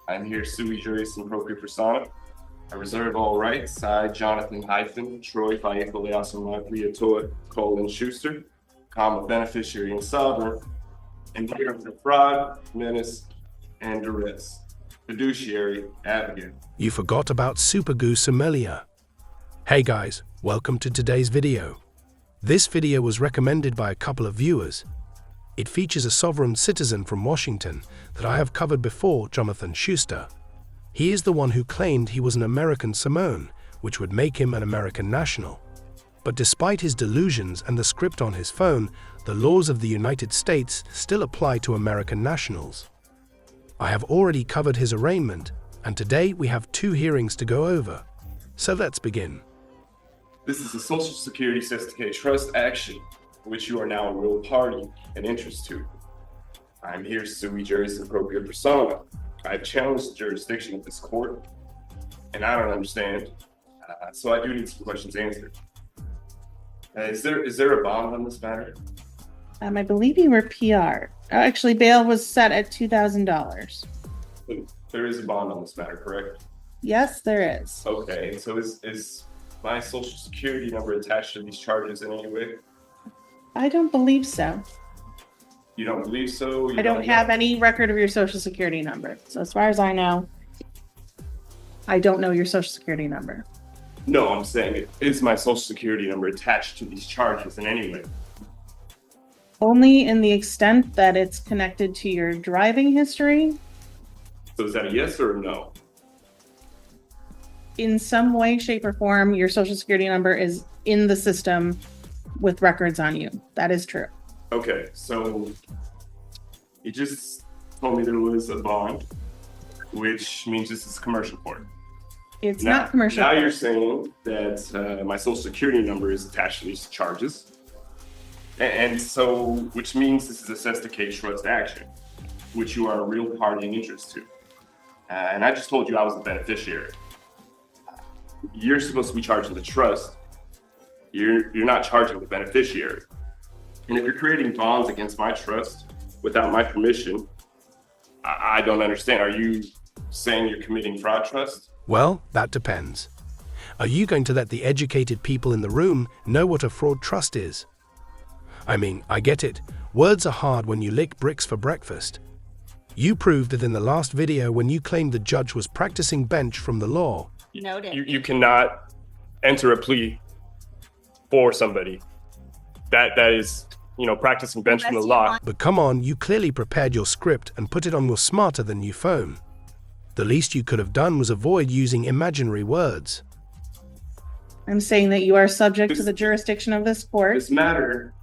I'm here sui juris in propria persona. I reserve all rights. I, Jonathan Troy Schuster, comma beneficiary and sovereign, and here for fraud, menace, and duress. Fiduciary advocate. You forgot about Supergoo Sommelier. Hey guys, welcome to today's video. This video was recommended by a couple of viewers. It features a sovereign citizen from Washington that I have covered before, Jonathan Schuster. He is the one who claimed he was an American Samoan, which would make him an American national. But despite his delusions and the script on his phone, the laws of the United States still apply to American nationals. I have already covered his arraignment, and today we have 2 hearings to go over. So let's begin. This is a Social Security CES trust action, which you are now a real party and interest to. I'm here sui juris in propria persona. I've challenged the jurisdiction of this court, and I don't understand, so I do need some questions answered. Is there a bond on this matter? I believe you were PR. Actually, bail was set at $2,000. There is a bond on this matter, correct? Yes, there is. Okay, and so is my Social Security number attached to these charges in any way? I don't believe so. You don't believe so? I don't have any record of your Social Security number. So as far as I know, I don't know your Social Security number. No, I'm saying is my Social Security number attached to these charges in any way? Only in the extent that it's connected to your driving history. So is that a yes or a no? In some way, shape, or form, your Social Security number is in the system with records on you. That is true. Okay, so you just told me there was a bond, which means this is commercial court. It's not commercial. Now court. you're saying that my Social Security number is attached to these charges. And so, which means this is a CES trust action, which you are a real party and interest to. And I just told you I was the beneficiary. You're supposed to be charging the trust. You're not charging the beneficiary. And if you're creating bonds against my trust without my permission, I don't understand. Are you saying you're committing fraud trust? Well, that depends. Are you going to let the educated people in the room know what a fraud trust is? I mean, I get it. Words are hard when you lick bricks for breakfast. You proved it in the last video when you claimed the judge was practicing bench from the law. Noted. You cannot enter a plea for somebody. That is, practicing bench from the law. But come on, you clearly prepared your script and put it on your smarter than you phone. The least you could have done was avoid using imaginary words. I'm saying that you are subject to the jurisdiction of this court. This matter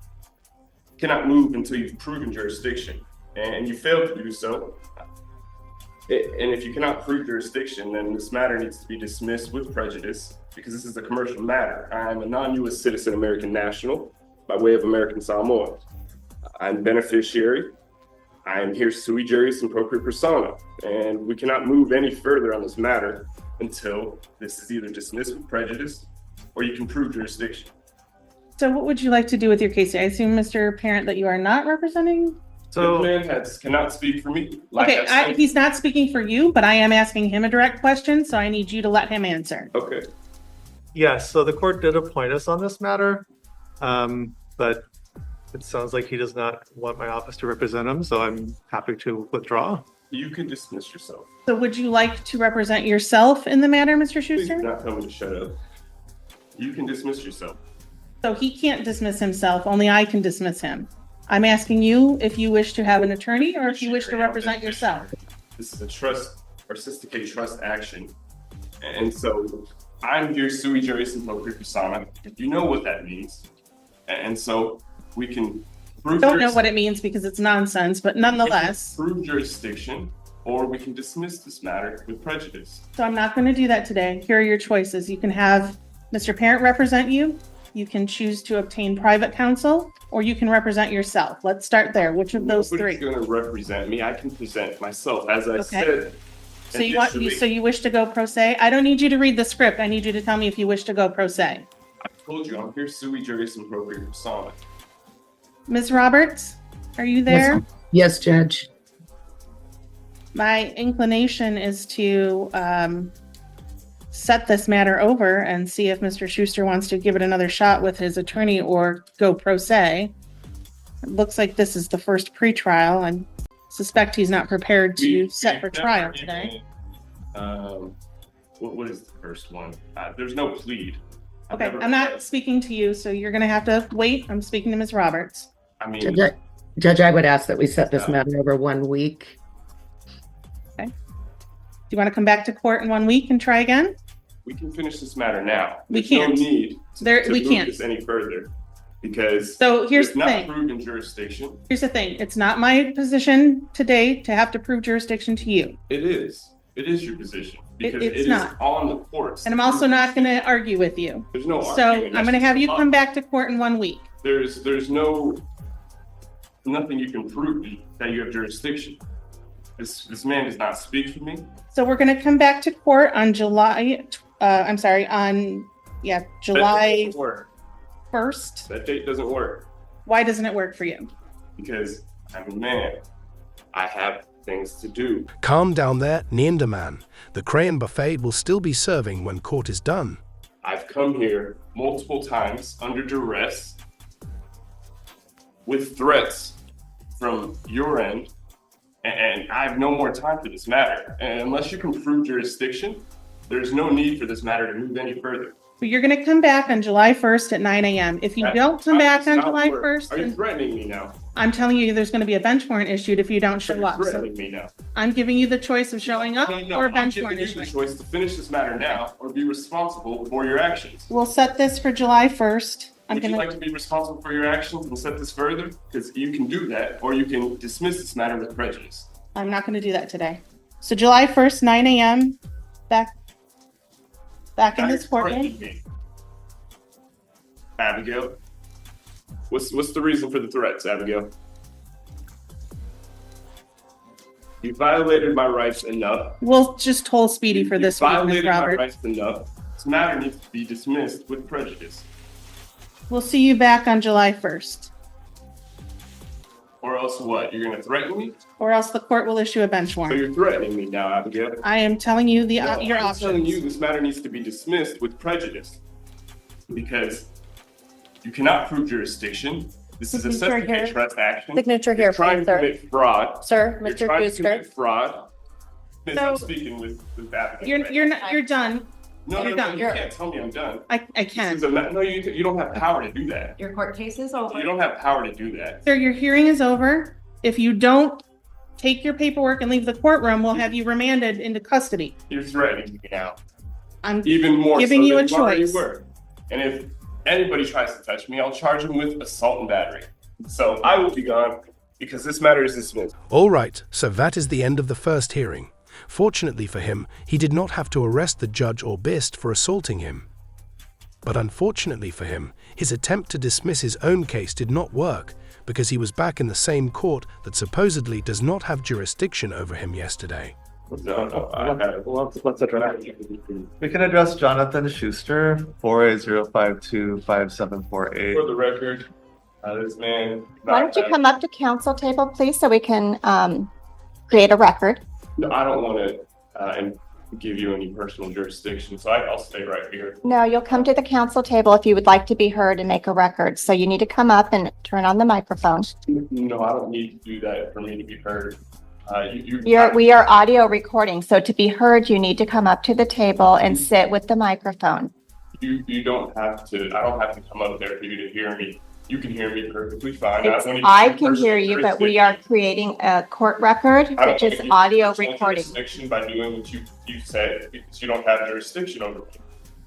cannot move until you've proven jurisdiction, and you failed to do so. And if you cannot prove jurisdiction, then this matter needs to be dismissed with prejudice because this is a commercial matter. I'm a non-U.S. citizen American national by way of American Samoan. I'm beneficiary. I'm here sui juris in propria persona, and we cannot move any further on this matter until this is either dismissed with prejudice or you can prove jurisdiction. So what would you like to do with your case? I assume, Mr. Parent, that you are not representing? So the man cannot speak for me. He's not speaking for you, but I am asking him a direct question, so I need you to let him answer. Okay. Yes, so the court did appoint us on this matter, but it sounds like he does not want my office to represent him, so I'm happy to withdraw. You can dismiss yourself. So would you like to represent yourself in the matter, Mr. Please do Schuster? not tell me to shut up. You can dismiss yourself. So he can't dismiss himself, only I can dismiss him. I'm asking you if you wish to have an attorney or if you wish to represent yourself. This is a trust or CES trust action. And so I'm here sui juris in propria persona. You know what that means. And so we can prove Don't know what it means because it's nonsense, but nonetheless. Prove jurisdiction, or we can dismiss this matter with prejudice. So I'm not going to do that today. Here are your choices. You can have Mr. Parent represent you. You can choose to obtain private counsel, or you can represent yourself. Let's start there. Which of those three? Nobody's going to represent me. I can present myself, as I said. So you wish to go pro se? I don't need you to read the script. I need you to tell me if you wish to go pro se. I told you I'm here sui juris in propria persona. Ms. Roberts, are you there? Yes, Judge. My inclination is to set this matter over and see if Mr. Schuster wants to give it another shot with his attorney or go pro se. It looks like this is the first pretrial. I suspect he's not prepared to set for trial today. What is the first one? There's no plead. Okay, I'm not speaking to you, so you're gonna have to wait. I'm speaking to Ms. Roberts. I mean, Judge, I would ask that we set this matter over 1 week. Do you want to come back to court in 1 week and try again? we can finish this matter now. We There's can't. no need to We move can't. this any further because So here's it's the not thing. proven jurisdiction. Here's the thing. It's not my position today to have to prove jurisdiction to you. It is. It is your position because It's it is not. on the courts. And I'm also not going to argue with you. There's no So arguing. I'm That's going to have just you the law. come back to court in 1 week. There's nothing you can prove that you have jurisdiction. This man does not speak for me. So we're going to come back to court on July 1st. That date doesn't work Why doesn't it work for you? because I'm a man. I have things to do. Calm down there, Neanderman. The Crayon Buffet will still be serving when court is done. I've come here multiple times under duress with threats from your end, and I have no more time for this matter. And unless you can prove jurisdiction, there's no need for this matter to move any further. But you're going to come back on July 1st at 9 a.m. If you That don't come back does on not July work. 1st, Are you then threatening me now? I'm telling you there's going to be a bench warrant issued if you don't Are show you up. So threatening me now? I'm giving you the choice of showing up No, or a I'm bench giving warrant you the issuing. choice to finish this matter now or be responsible for your actions. We'll set this for July 1st. I'm Would you going like to be responsible for your actions and set this further? Because you can do that, or you can dismiss this matter with prejudice. I'm not going to do that today. So July 1st, 9 a.m. back in Now this you're courtroom. threatening me. Abigail, what's the reason for the threats, Abigail? You violated my rights enough. We'll just hold Speedy for this You week, Ms. violated my Roberts. rights enough. This matter needs to be dismissed with prejudice, We'll see you back on July 1st. or else what? You're going to threaten me? Or else the court will issue a bench So warrant. you're threatening me now, Abigail. I am telling you your I'm telling you options. this matter needs to be dismissed with prejudice because you cannot prove jurisdiction. This is a Signature here. certificate trust action. Signature You're here, trying please, to sir. commit fraud. Sir, You're Mr. trying to Schuster. commit fraud. Miss, I'm So- speaking with Abigail. You're done. No, you're no, done. you can't tell me I'm done. I This can. is no, you don't have power to do that. Your court case is over. You don't have power to do that. Sir, your hearing is over. If you don't take your paperwork and leave the courtroom, we'll have you remanded into custody. You're threatening me now, I'm even more Giving so you than a you already choice. were. And if anybody tries to touch me, I'll charge them with assault and battery. So I will be gone because this matter is dismissed. All right, so that is the end of the first hearing. Fortunately for him, he did not have to arrest the judge or Bist for assaulting him. But unfortunately for him, his attempt to dismiss his own case did not work because he was back in the same court that supposedly does not have jurisdiction over him yesterday. No, Let's address. We can address Jonathan Schuster, 480525748. For the record, this man. Why don't you come up to council table, please, so we can create a record? No, I don't want to give you any personal jurisdiction, so I'll stay right here. No, you'll come to the council table if you would like to be heard and make a record. So you need to come up and turn on the microphone. No, I don't need to do that for me to be heard. We are audio recording, so to be heard, you need to come up to the table and sit with the microphone. You don't have to. I don't have to come up there for you to hear me. You can hear me perfectly fine. I can hear you, but we are creating a court record, which is audio recording. Jurisdiction by doing what you said because you don't have jurisdiction over me.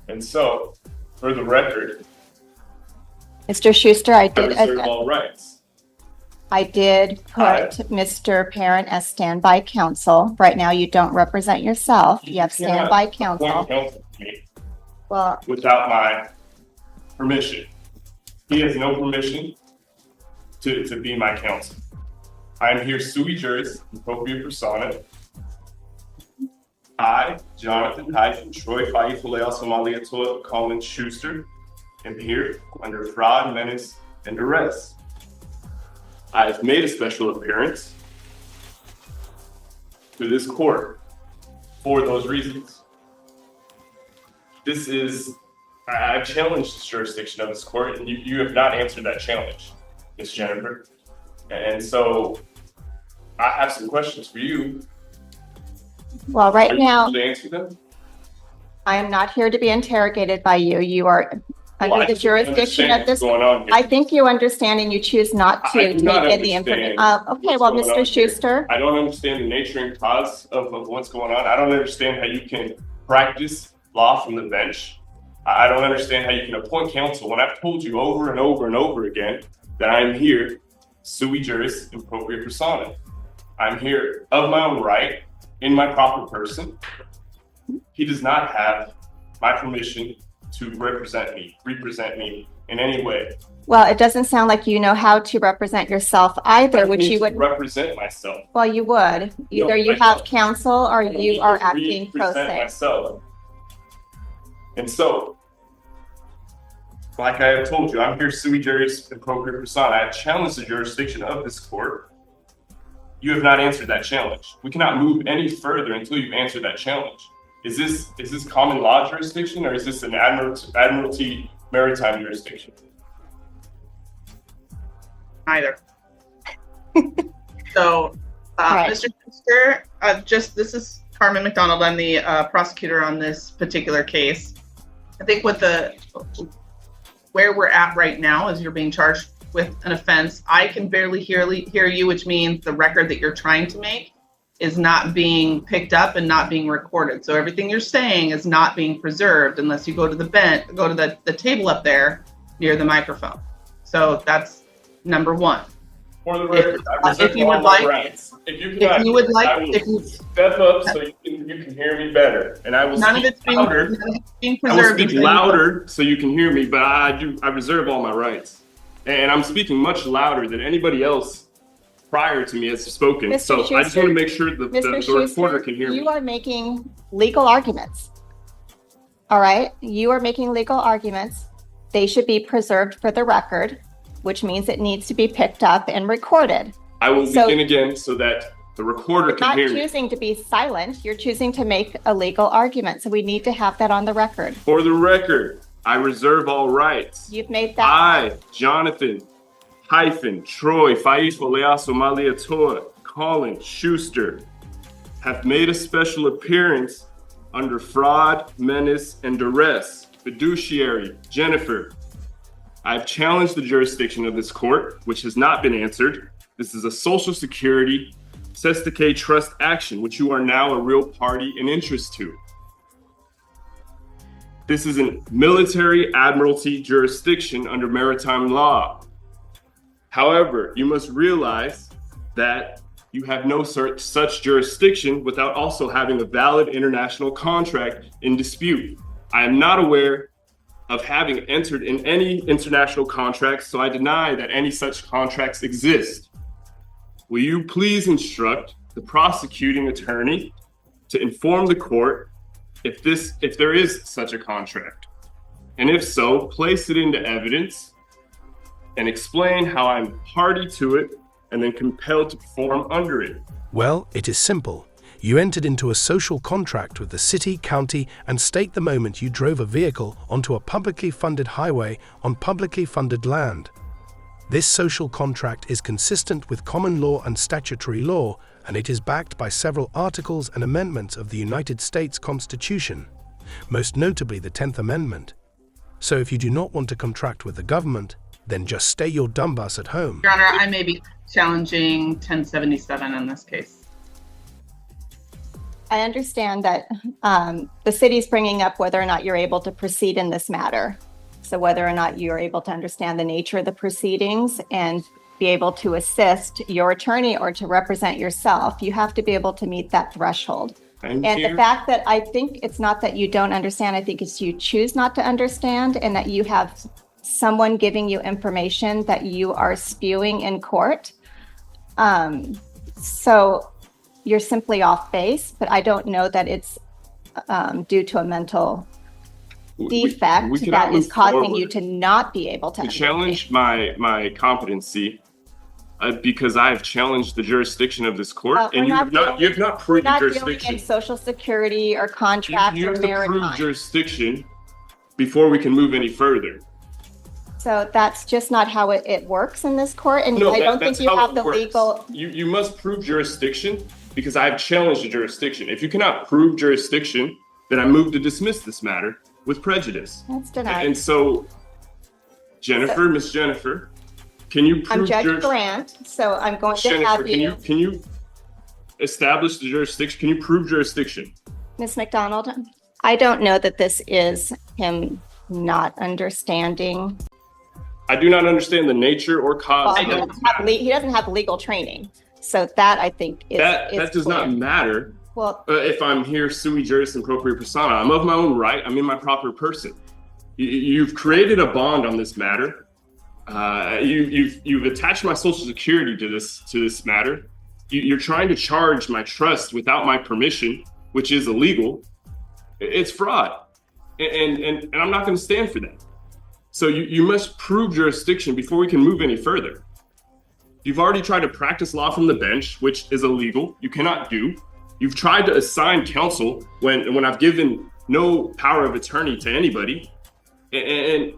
And so, for the record, Mr. Schuster, I I did reserve all rights. put Mr. Parent as standby counsel. Right now, you don't represent yourself. You have standby Appoint counsel. counsel to me Well, without my permission. He has no permission to be my counsel. I am here sui juris, in propria persona. I, Jonathan Troy Somalia Colin Schuster, am here under fraud, menace, and duress. I have made a special appearance to this court for those reasons. I've challenged the jurisdiction of this court, and you have not answered that challenge, Ms. Jennifer. And so I have some questions for you. Well, right Are you now, able to answer them? I am not here to be interrogated by you. You are Well, under I the just jurisdiction understand of this. what's going on here. I think you understand and you choose not to I do take not in the information. understand Okay, well, what's going Mr. on here. Schuster, I don't understand the nature and cause of what's going on. I don't understand how you can practice law from the bench. I don't understand how you can appoint counsel when I've told you over and over and over again that I'm here sui juris in propria persona. I'm here of my own right, in my proper person. He does not have my permission to represent me in any way. well, it doesn't sound like you know how to represent yourself either, which you would, represent myself. well, you would. Either you I have don't. counsel or I you need are to acting pro represent se. myself. And so, like I have told you, I'm here sui juris in propria persona. I have challenged the jurisdiction of this court. You have not answered that challenge. We cannot move any further until you answer that challenge. Is this common law jurisdiction, or is this an admiralty maritime jurisdiction? Either. So, Right. Mr. Schuster, this is Carmen McDonald. I'm the prosecutor on this particular case. I think where we're at right now is you're being charged with an offense. I can barely hear you, which means the record that you're trying to make is not being picked up and not being recorded. So everything you're saying is not being preserved unless you go to the table up there near the microphone. So that's number one. For the record, I reserve if you all would my like- rights. If you would like, I will step up so you can hear me better, and I will None of speak it's being, louder. none of it's being I will preserved. speak until you- louder so you can hear me, but I reserve all my rights, and I'm speaking much louder than anybody else prior to me has spoken. Mr. So I just Schuster, want to make sure the Mr. reporter Schuster, can hear me. you are making legal arguments. All right, you are making legal arguments. They should be preserved for the record, which means it needs to be picked up and recorded. I will so- begin again so that the recorder can Not hear me. choosing to be silent, you're choosing to make a legal argument. So we need to have that on the record. For the record, I reserve all rights. You've made that. I, Jonathan, Troy, Faisal, Leaso, Maliator, Colin, Schuster, have made a special appearance under fraud, menace, and duress. Fiduciary, Jennifer. I've challenged the jurisdiction of this court, which has not been answered. This is a Social Security CES trust action, which you are now a real party in interest to. This is a military admiralty jurisdiction under maritime law. However, you must realize that you have no such jurisdiction without also having a valid international contract in dispute. I am not aware of having entered in any international contracts, so I deny that any such contracts exist. Will you please instruct the prosecuting attorney to inform the court if there is such a contract? And if so, place it into evidence and explain how I'm party to it and then compelled to perform under it. Well, it is simple. You entered into a social contract with the city, county, and state the moment you drove a vehicle onto a publicly funded highway on publicly funded land. This social contract is consistent with common law and statutory law, and it is backed by several articles and amendments of the United States Constitution, most notably the 10th Amendment. So if you do not want to contract with the government, then just stay your dumb ass at home. Your Honor, I may be challenging 1077 in this case. I understand that the city's bringing up whether or not you're able to proceed in this matter. So whether or not you're able to understand the nature of the proceedings and be able to assist your attorney or to represent yourself, you have to be able to meet that threshold. I'm And here. the fact that I think it's not that you don't understand, I think it's you choose not to understand, and that you have someone giving you information that you are spewing in court. So you're simply off base, but I don't know that it's due to a mental defect we cannot that is move causing forward. you to not be able to To understand. challenge my competency, because I have challenged the jurisdiction of this court, We're and you have not proved Not dealing in jurisdiction. Social Security or contract You or have to prove maritime. jurisdiction before we can move any further. So that's just not how it works in this court, and No, I don't that's think you how have it the works. legal. You must prove jurisdiction because I have challenged the jurisdiction. If you cannot prove jurisdiction, then I move to dismiss this matter with prejudice. That's denied. And so, Jennifer, Miss Jennifer, can you prove I'm Judge Grant, so I'm going to Jennifer, have can you establish the jurisdiction? Can you prove jurisdiction? Ms. McDonald, I don't know that this is him not understanding. I do not understand the nature or cause Well, of he doesn't have legal training, so that I think is that does clear. not matter. Well, If I'm here sui juris and propria persona, I'm of my own right. I'm in my proper person. You've created a bond on this matter. You've attached my Social Security to this matter. You're trying to charge my trust without my permission, which is illegal. It's fraud, and I'm not going to stand for that. So you must prove jurisdiction before we can move any further. You've already tried to practice law from the bench, which is illegal. You cannot do. You've tried to assign counsel when I've given no power of attorney to anybody, and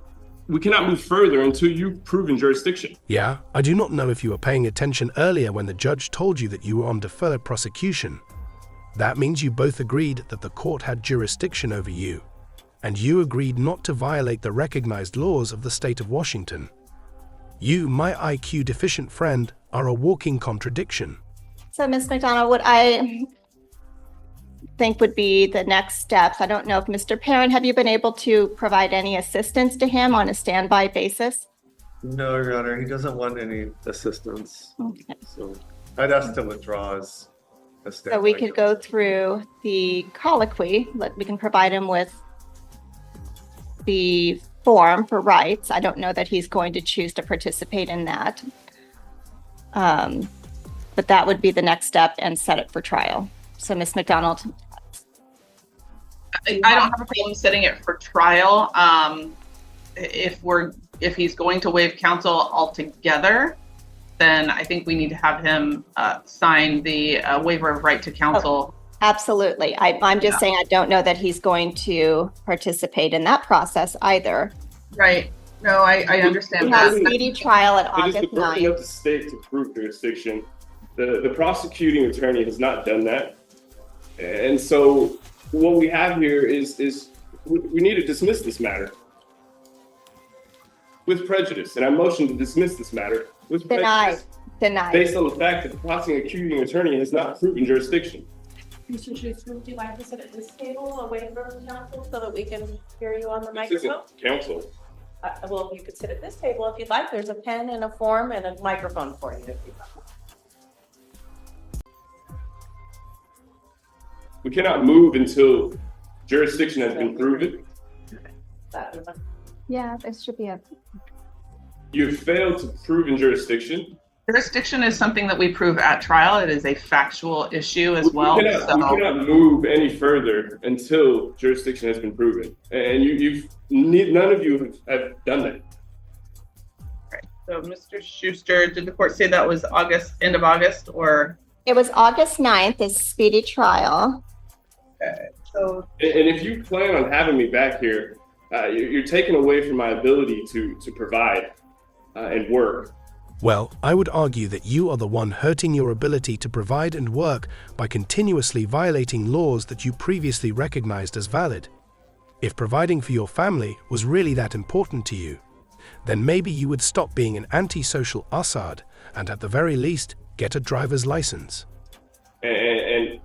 we cannot move further until you've proven jurisdiction. Yeah, I do not know if you were paying attention earlier when the judge told you that you were on deferred prosecution. That means you both agreed that the court had jurisdiction over you, and you agreed not to violate the recognized laws of the state of Washington. You, my IQ deficient friend, are a walking contradiction. so Ms. McDonald, what I think would be the next steps, I don't know if Mr. Perrin, have you been able to provide any assistance to him on a standby basis? No, Your Honor, he doesn't want any assistance. Okay. So I'd ask to withdraw his So we could go through the colloquy, we can provide him with the form for rights. I don't know that he's going to choose to participate in that. But that would be the next step and set it for trial. So Ms. McDonald, I don't have a problem setting it for trial. If he's going to waive counsel altogether, then I think we need to have him sign the waiver of right to counsel. absolutely. I'm just saying I don't know that he's going to participate in that process either. Right. No, I understand We have that. speedy trial at It is the August burden 9th. of the state to prove jurisdiction. The prosecuting attorney has not done that. And so what we have here is we need to dismiss this matter with prejudice. And I motion to dismiss this matter with prejudice. Denied. Based on the fact that the prosecuting attorney has not proven jurisdiction. Mr. Schuster, would you like to sit at this table away from council so that we can hear you on the This isn't microphone? counsel. Well, you could sit at this table if you'd like. There's a pen and a form and a microphone for you if you'd like. We cannot move until jurisdiction has been proven. Yeah, there should be a. You have failed to prove in jurisdiction. Jurisdiction is something that we prove at trial. It is a factual issue as well. We cannot move any further until jurisdiction has been proven. And none of you have done that. So Mr. Schuster, did the court say that was end of August, or? It was August 9th is speedy trial. Okay, so And if you plan on having me back here, you're taking away from my ability to provide and work. Well, I would argue that you are the one hurting your ability to provide and work by continuously violating laws that you previously recognized as valid. If providing for your family was really that important to you, then maybe you would stop being an antisocial Assad and at the very least get a driver's license. And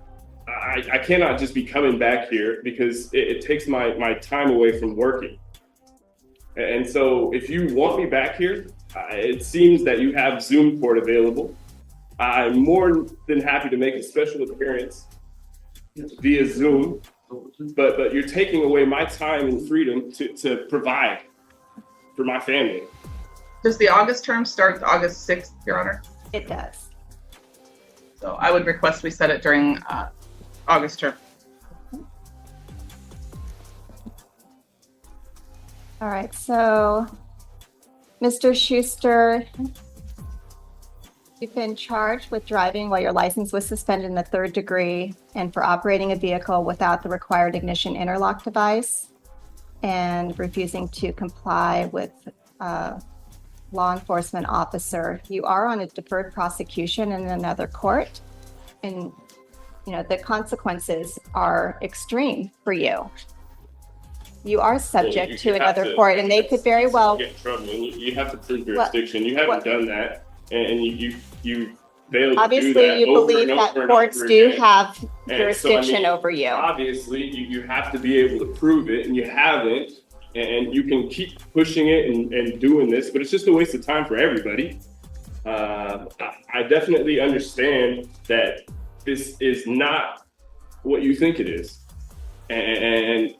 I cannot just be coming back here because it takes my time away from working. And so if you want me back here, it seems that you have Zoom court available. I'm more than happy to make a special appearance via Zoom, but you're taking away my time and freedom to provide for my family. does the August term start August 6th, Your Honor? It does. So I would request we set it during August term. All right, so Mr. Schuster, You've been charged with driving while your license was suspended in the 3rd degree and for operating a vehicle without the required ignition interlock device and refusing to comply with law enforcement officer. You are on a deferred prosecution in another court, and the consequences are extreme for you. You are subject to another court, and they could very well get in trouble. And you have to prove jurisdiction. You haven't done that, and you failed to obviously do that you over believe and that over and courts over do again. have And jurisdiction so, over you. Obviously, you have to be able to prove it, and you haven't. And you can keep pushing it and doing this, but it's just a waste of time for everybody. I definitely understand that this is not what you think it is. And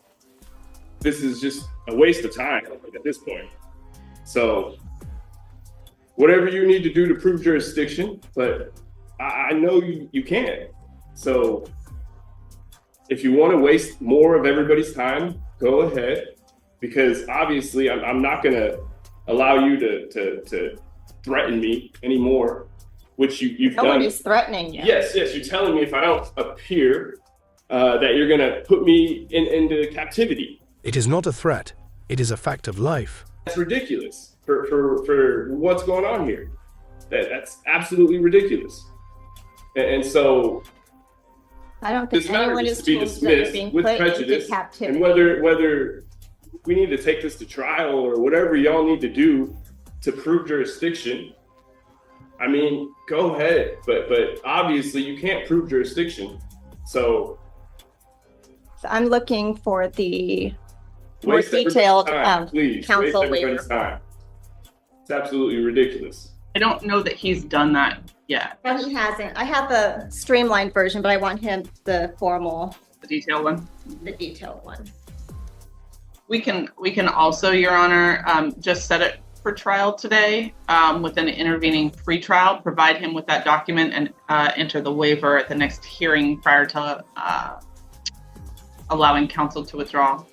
this is just a waste of time at this point. So whatever you need to do to prove jurisdiction, but I know you can't. So if you want to waste more of everybody's time, go ahead. Because obviously I'm not going to allow you to threaten me anymore, which you've done. Nobody's threatening you. Yes, you're telling me if I don't appear, that you're going to put me into captivity. It is not a threat. It is a fact of life. That's ridiculous for what's going on here. That's absolutely ridiculous. And so I don't think this matter anyone needs is to be told that you're dismissed being with put into prejudice. captivity. And whether we need to take this to trial or whatever y'all need to do to prove jurisdiction, I mean, go ahead. But obviously you can't prove jurisdiction. So I'm looking for the more waste everybody's detailed time, please. counsel Waste everybody's waiver. time. It's absolutely ridiculous. I don't know that he's done that yet, No, he hasn't. I have a streamlined version, but I want him the formal, the detailed one. the detailed one. We can also, Your Honor, just set it for trial today with an intervening pretrial, provide him with that document and enter the waiver at the next hearing prior to allowing counsel to withdraw.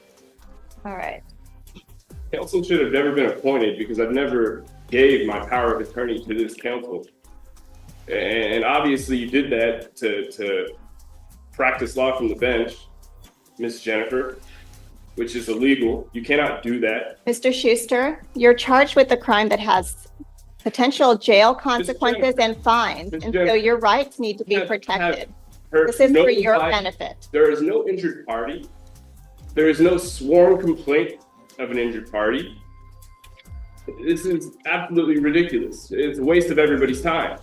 All right. Counsel should have never been appointed because I've never gave my power of attorney to this counsel. And obviously you did that to practice law from the bench, Miss Jennifer, which is illegal. You cannot do that. Mr. Schuster, you're charged with a crime that has potential jail consequences and fines, Ms. and Jennifer, so your rights need to be have- protected. Hurt This is for your nobody. benefit. There is no injured party. There is no sworn complaint of an injured party. This is absolutely ridiculous. It's a waste of everybody's time.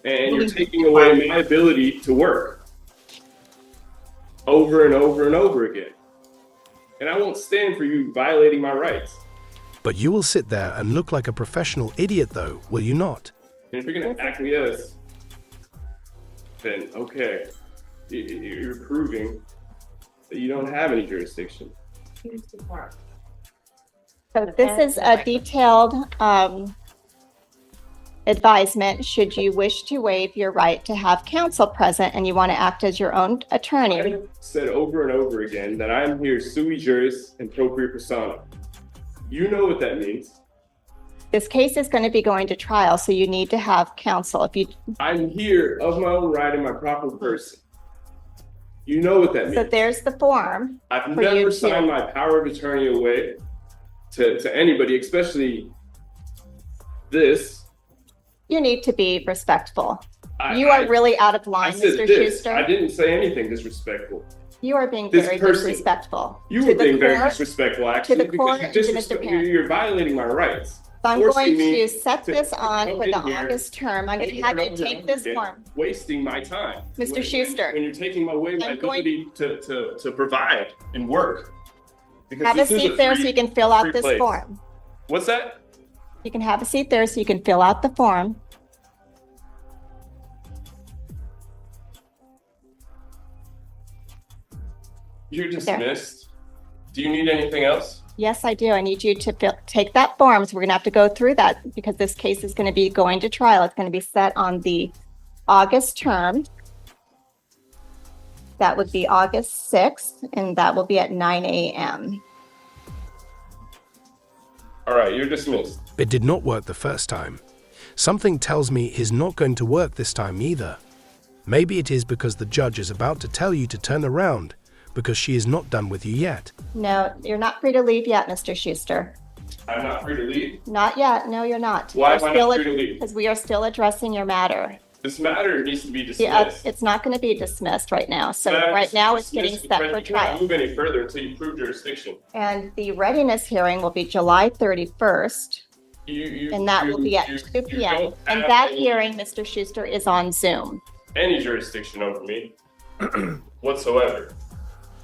And you're taking away my ability to work over and over and over again. And I won't stand for you violating my rights. But you will sit there and look like a professional idiot though, will you not? And if you're going to acquiesce, then okay, you're proving that you don't have any jurisdiction. So this is a detailed advisement should you wish to waive your right to have counsel present and you want to act as your own attorney. I've said over and over again that I'm here sui juris and propria persona. You know what that means. This case is going to be going to trial, so you need to have counsel. I'm here of my own right and my proper person. You know what that So means. there's the form. I've for you never to- signed my power of attorney away to anybody, especially this. You need to be respectful. I- You are I- really out of I line, said Mr. this. Schuster. I didn't say anything disrespectful. You are being This very person- disrespectful. You To were the being very court. disrespectful, actually, the court because and to Mr. Parent. you're violating my rights. So I'm forcing going me to set this on come for in the here August term. I'm going to have you take this form. Wasting my time. Mr. Schuster. When you're taking away my I'm going- ability to provide and work. Because Have a this is seat there so free- you can fill out free this place. form. What's that? You can have a seat there so you can fill out the form. You're dismissed. Do you need anything else? Yes, I do. I need you to take that form. So we're going to have to go through that because this case is going to be going to trial. It's going to be set on the August term. That would be August 6th, and that will be at 9 a.m. All right, you're dismissed. It did not work the first time. Something tells me it's not going to work this time either. Maybe it is because the judge is about to tell you to turn around because she is not done with you yet. No, you're not free to leave yet, Mr. Schuster. I'm not free to leave. Not yet. No, you're not. Why am I not free to leave? Because we are still addressing your matter. This matter needs to be dismissed. Yeah, it's not going to be dismissed right now. So right now it's getting set for You cannot trial. move any further until you prove jurisdiction. And the readiness hearing will be July 31st, and that will be at 2 p.m. don't And have that any- hearing, Mr. Schuster, is on Zoom. Any jurisdiction over me whatsoever.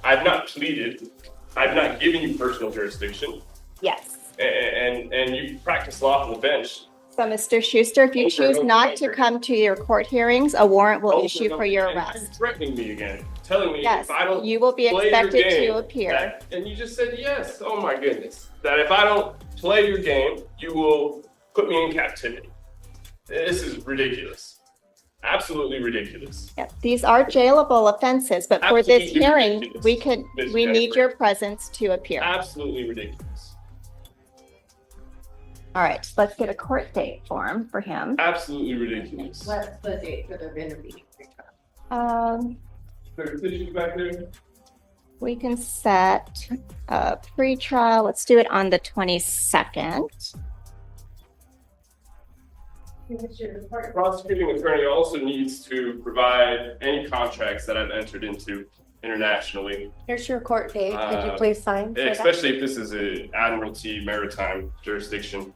I've not pleaded. I've not given you personal jurisdiction. Yes. And you practice law on the bench. So, Mr. Schuster, if you choose not to come to your court hearings, a warrant will issue for your And You're arrest. threatening me again, telling me Yes, if I don't you will be play your expected game, to appear. and you just said yes. Oh my goodness. That if I don't play your game, you will put me in captivity. This is ridiculous. Absolutely ridiculous. Yep, these are jailable offenses, but for this Absolutely hearing, ridiculous, Ms. we need Jennifer. your presence to appear. Absolutely ridiculous. All right, let's get a court date form for him. Absolutely ridiculous. What's the date for the interview? There's tissues back there? We can set a pre-trial. Let's do it on the 22nd. Prosecuting attorney also needs to provide any contracts that I've entered into internationally, Here's your court date. Could you Uh, please sign? for that? especially if this is an admiralty maritime jurisdiction,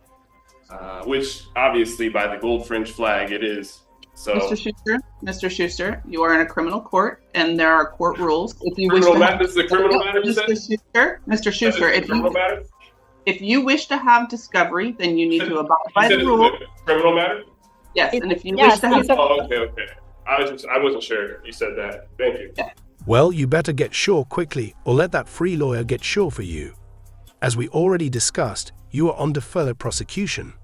which obviously by the gold fringe flag it is. So Mr. Schuster, you are in a criminal court and there are court rules. If you wish criminal to matter, this is a criminal matter, you said? Mr. Schuster, Criminal matter? if you wish to have discovery, then you need to abide by You said the this rule. is a criminal matter? Yes, and if you Yes, wish to have, these are- Oh, okay. I wasn't sure you said that. Thank you. Well, you better get sure quickly or let that free lawyer get sure for you. As we already discussed, you are on deferred prosecution.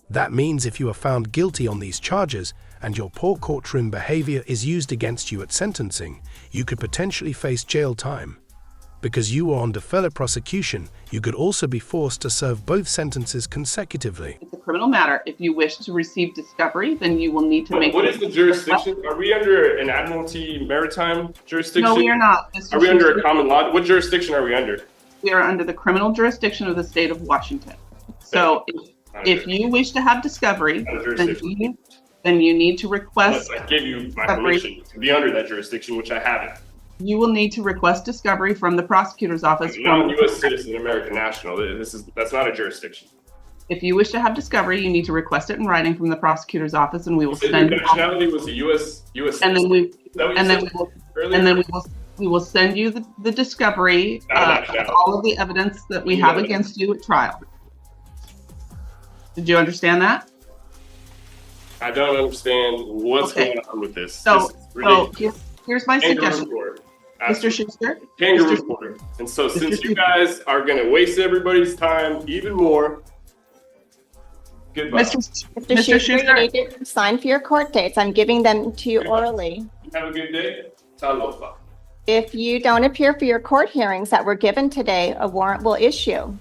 That means if you are found guilty on these charges and your poor courtroom behavior is used against you at sentencing, you could potentially face jail time. Because you are on deferred prosecution, you could also be forced to serve both sentences consecutively. it's a criminal matter. If you wish to receive discovery, then you will need to make. What is the jurisdiction? Are we under an admiralty maritime jurisdiction? No, we are not. Mr. Are we under Schuster. a common law? What jurisdiction are we under? We are under the criminal jurisdiction of the state of Washington. So if you wish to have discovery, then you need to request, Unless I give you my permission to be under that jurisdiction, which I haven't. you will need to request discovery from the prosecutor's office. I'm not a U.S. citizen, American national. That's not a jurisdiction. If you wish to have discovery, you need to request it in writing from the prosecutor's office, and we will You said your send. nationality was a U.S. And then we, Is that what you and then said we will, earlier? and then we will send you the discovery of all of the evidence that we have against you at trial. Did you understand that? I don't understand what's Okay. going on with this. So, This is ridiculous. here's my Kangaroo suggestion, court. Mr. Schuster. Kangaroo Mr. court. And so Mr. since you Schuster. guys are going to waste everybody's time even more, goodbye. Mr. Mr. Schuster, you need to sign for your court dates. I'm giving them to you orally. Have a good day. Talofa. If you don't appear for your court hearings that were given today, a warrant will issue.